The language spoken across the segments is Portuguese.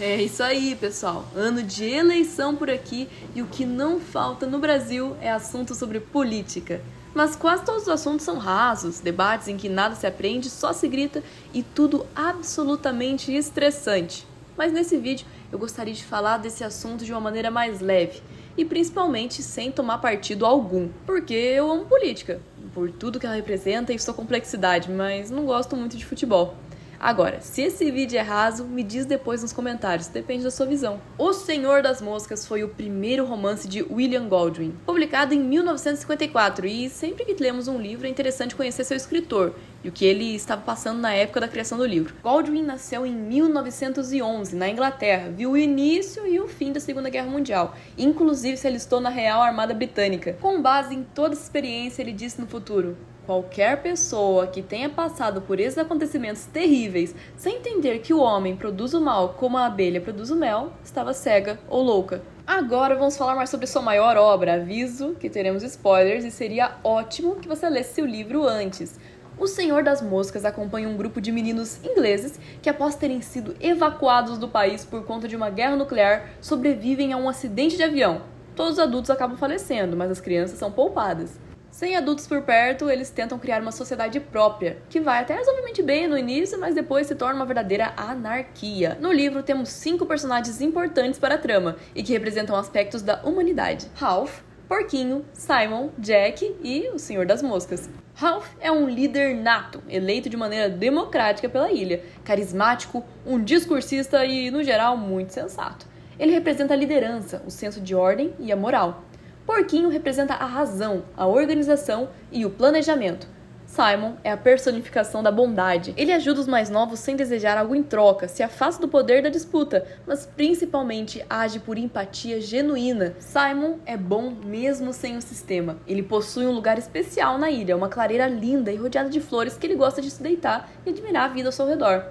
É isso aí, pessoal. Ano de eleição por aqui e o que não falta no Brasil é assunto sobre política. Mas quase todos os assuntos são rasos, debates em que nada se aprende, só se grita e tudo absolutamente estressante. Mas nesse vídeo eu gostaria de falar desse assunto de uma maneira mais leve e principalmente sem tomar partido algum, porque eu amo política, por tudo que ela representa e sua complexidade, mas não gosto muito de futebol. Agora, se esse vídeo é raso, me diz depois nos comentários, depende da sua visão. O Senhor das Moscas foi o primeiro romance de William Golding, publicado em 1954, e sempre que lemos um livro é interessante conhecer seu escritor e o que ele estava passando na época da criação do livro. Golding nasceu em 1911, na Inglaterra, viu o início e o fim da Segunda Guerra Mundial, inclusive se alistou na Real Armada Britânica. Com base em toda essa experiência, ele disse no futuro: qualquer pessoa que tenha passado por esses acontecimentos terríveis sem entender que o homem produz o mal como a abelha produz o mel, estava cega ou louca. Agora vamos falar mais sobre sua maior obra. Aviso que teremos spoilers e seria ótimo que você lesse o livro antes. O Senhor das Moscas acompanha um grupo de meninos ingleses que, após terem sido evacuados do país por conta de uma guerra nuclear, sobrevivem a um acidente de avião. Todos os adultos acabam falecendo, mas as crianças são poupadas. Sem adultos por perto, eles tentam criar uma sociedade própria, que vai até razoavelmente bem no início, mas depois se torna uma verdadeira anarquia. No livro temos 5 personagens importantes para a trama, e que representam aspectos da humanidade: Ralph, Porquinho, Simon, Jack e o Senhor das Moscas. Ralph é um líder nato, eleito de maneira democrática pela ilha, carismático, um discursista e, no geral, muito sensato. Ele representa a liderança, o senso de ordem e a moral. Porquinho representa a razão, a organização e o planejamento. Simon é a personificação da bondade. Ele ajuda os mais novos sem desejar algo em troca, se afasta do poder da disputa, mas principalmente age por empatia genuína. Simon é bom mesmo sem o sistema. Ele possui um lugar especial na ilha, uma clareira linda e rodeada de flores que ele gosta de se deitar e admirar a vida ao seu redor.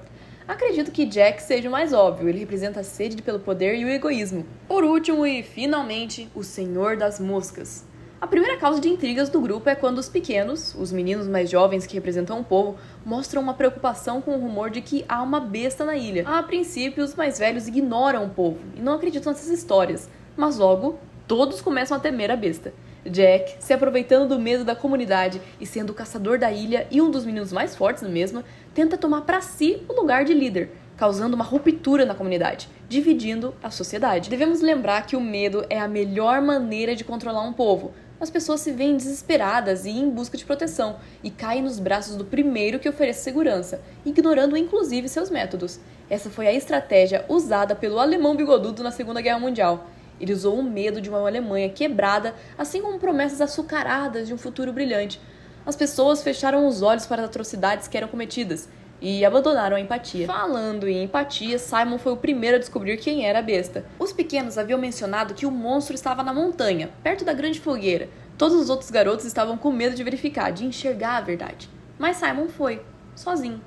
Acredito que Jack seja o mais óbvio, ele representa a sede pelo poder e o egoísmo. Por último e finalmente, o Senhor das Moscas. A primeira causa de intrigas do grupo é quando os pequenos, os meninos mais jovens que representam o povo, mostram uma preocupação com o rumor de que há uma besta na ilha. A princípio, os mais velhos ignoram o povo e não acreditam nessas histórias, mas logo, todos começam a temer a besta. Jack, se aproveitando do medo da comunidade e sendo o caçador da ilha e um dos meninos mais fortes da mesma, tenta tomar para si o lugar de líder, causando uma ruptura na comunidade, dividindo a sociedade. Devemos lembrar que o medo é a melhor maneira de controlar um povo. As pessoas se veem desesperadas e em busca de proteção, e caem nos braços do primeiro que oferece segurança, ignorando inclusive seus métodos. Essa foi a estratégia usada pelo alemão bigodudo na Segunda Guerra Mundial. Ele usou o medo de uma Alemanha quebrada, assim como promessas açucaradas de um futuro brilhante. As pessoas fecharam os olhos para as atrocidades que eram cometidas e abandonaram a empatia. Falando em empatia, Simon foi o primeiro a descobrir quem era a besta. Os pequenos haviam mencionado que o monstro estava na montanha, perto da grande fogueira. Todos os outros garotos estavam com medo de verificar, de enxergar a verdade. Mas Simon foi, sozinho.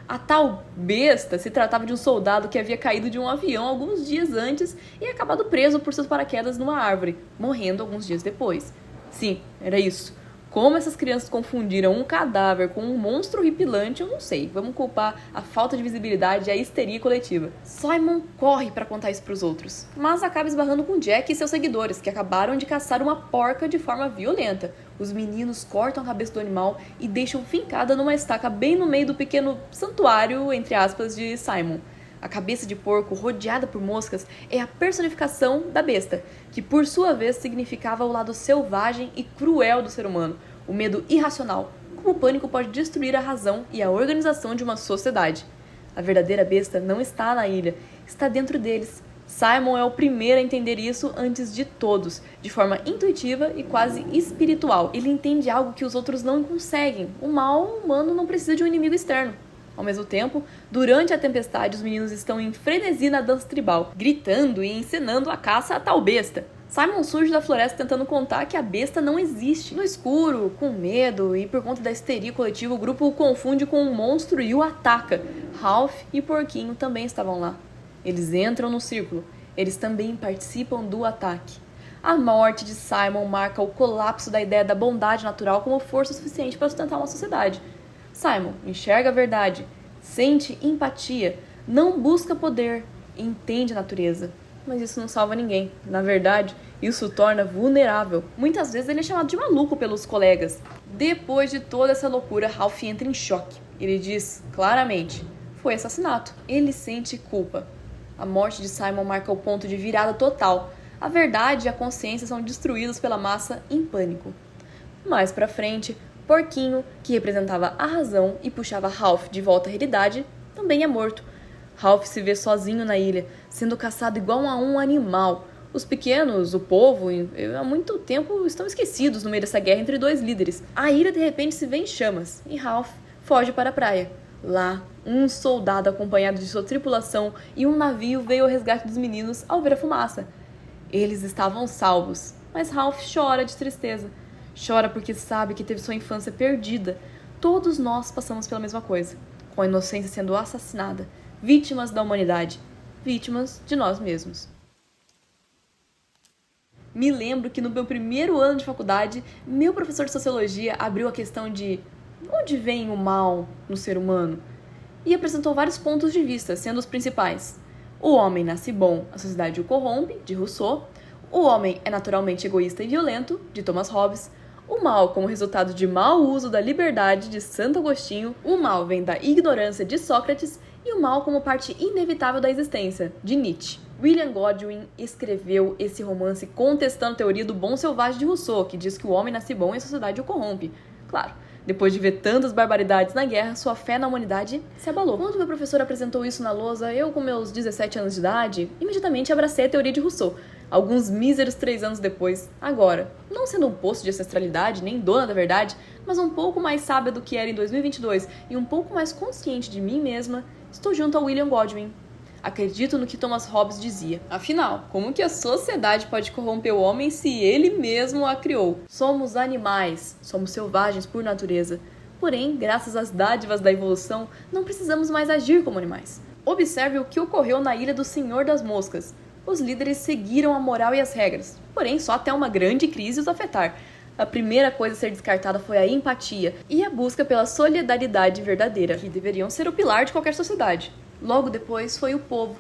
A tal besta se tratava de um soldado que havia caído de um avião alguns dias antes e acabado preso por seus paraquedas numa árvore, morrendo alguns dias depois. Sim, era isso. Como essas crianças confundiram um cadáver com um monstro horripilante, eu não sei. Vamos culpar a falta de visibilidade e a histeria coletiva. Simon corre para contar isso para os outros, mas acaba esbarrando com Jack e seus seguidores, que acabaram de caçar uma porca de forma violenta. Os meninos cortam a cabeça do animal e deixam fincada numa estaca bem no meio do pequeno santuário, entre aspas, de Simon. A cabeça de porco, rodeada por moscas, é a personificação da besta, que por sua vez significava o lado selvagem e cruel do ser humano, o medo irracional, como o pânico pode destruir a razão e a organização de uma sociedade. A verdadeira besta não está na ilha, está dentro deles. Simon é o primeiro a entender isso antes de todos, de forma intuitiva e quase espiritual. Ele entende algo que os outros não conseguem. O mal humano não precisa de um inimigo externo. Ao mesmo tempo, durante a tempestade, os meninos estão em frenesi na dança tribal, gritando e encenando a caça à tal besta. Simon surge da floresta tentando contar que a besta não existe. No escuro, com medo e por conta da histeria coletiva, o grupo o confunde com um monstro e o ataca. Ralph e Porquinho também estavam lá. Eles entram no círculo. Eles também participam do ataque. A morte de Simon marca o colapso da ideia da bondade natural como força suficiente para sustentar uma sociedade. Simon enxerga a verdade, sente empatia, não busca poder, entende a natureza. Mas isso não salva ninguém. Na verdade, isso o torna vulnerável. Muitas vezes ele é chamado de maluco pelos colegas. Depois de toda essa loucura, Ralph entra em choque. Ele diz claramente: foi assassinato. Ele sente culpa. A morte de Simon marca o ponto de virada total. A verdade e a consciência são destruídos pela massa em pânico. Mais pra frente, Porquinho, que representava a razão e puxava Ralph de volta à realidade, também é morto. Ralph se vê sozinho na ilha, sendo caçado igual a um animal. Os pequenos, o povo, há muito tempo estão esquecidos no meio dessa guerra entre dois líderes. A ilha de repente se vê em chamas e Ralph foge para a praia. Lá, um soldado acompanhado de sua tripulação e um navio veio ao resgate dos meninos ao ver a fumaça. Eles estavam salvos, mas Ralph chora de tristeza. Chora porque sabe que teve sua infância perdida. Todos nós passamos pela mesma coisa, com a inocência sendo assassinada, vítimas da humanidade, vítimas de nós mesmos. Me lembro que no meu primeiro ano de faculdade, meu professor de sociologia abriu a questão de onde vem o mal no ser humano e apresentou vários pontos de vista, sendo os principais: o homem nasce bom, a sociedade o corrompe, de Rousseau; o homem é naturalmente egoísta e violento, de Thomas Hobbes; o mal como resultado de mau uso da liberdade, de Santo Agostinho; o mal vem da ignorância, de Sócrates; e o mal como parte inevitável da existência, de Nietzsche. William Godwin escreveu esse romance contestando a teoria do bom selvagem de Rousseau, que diz que o homem nasce bom e a sociedade o corrompe. Claro, depois de ver tantas barbaridades na guerra, sua fé na humanidade se abalou. Quando meu professor apresentou isso na lousa, eu, com meus 17 anos de idade, imediatamente abracei a teoria de Rousseau. Alguns míseros 3 anos depois, agora, não sendo um poço de ancestralidade, nem dona da verdade, mas um pouco mais sábia do que era em 2022 e um pouco mais consciente de mim mesma, estou junto a William Godwin. Acredito no que Thomas Hobbes dizia. Afinal, como que a sociedade pode corromper o homem se ele mesmo a criou? Somos animais, somos selvagens por natureza. Porém, graças às dádivas da evolução, não precisamos mais agir como animais. Observe o que ocorreu na Ilha do Senhor das Moscas. Os líderes seguiram a moral e as regras, porém só até uma grande crise os afetar. A primeira coisa a ser descartada foi a empatia e a busca pela solidariedade verdadeira, que deveriam ser o pilar de qualquer sociedade. Logo depois foi o povo.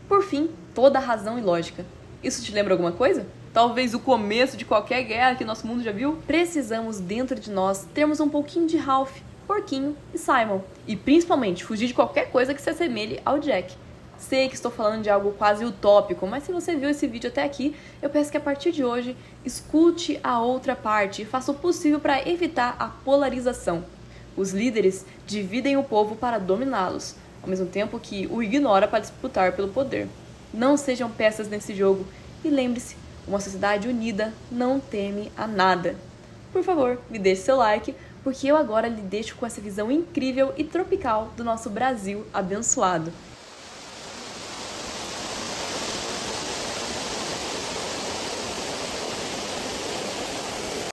Por fim, toda a razão e lógica. Isso te lembra alguma coisa? Talvez o começo de qualquer guerra que nosso mundo já viu? Precisamos, dentro de nós, termos um pouquinho de Ralph, Porquinho e Simon. E principalmente, fugir de qualquer coisa que se assemelhe ao Jack. Sei que estou falando de algo quase utópico, mas se você viu esse vídeo até aqui, eu peço que a partir de hoje, escute a outra parte e faça o possível para evitar a polarização. Os líderes dividem o povo para dominá-los, ao mesmo tempo que o ignora para disputar pelo poder. Não sejam peças nesse jogo e lembre-se, uma sociedade unida não teme a nada. Por favor, me deixe seu like, porque eu agora lhe deixo com essa visão incrível e tropical do nosso Brasil abençoado.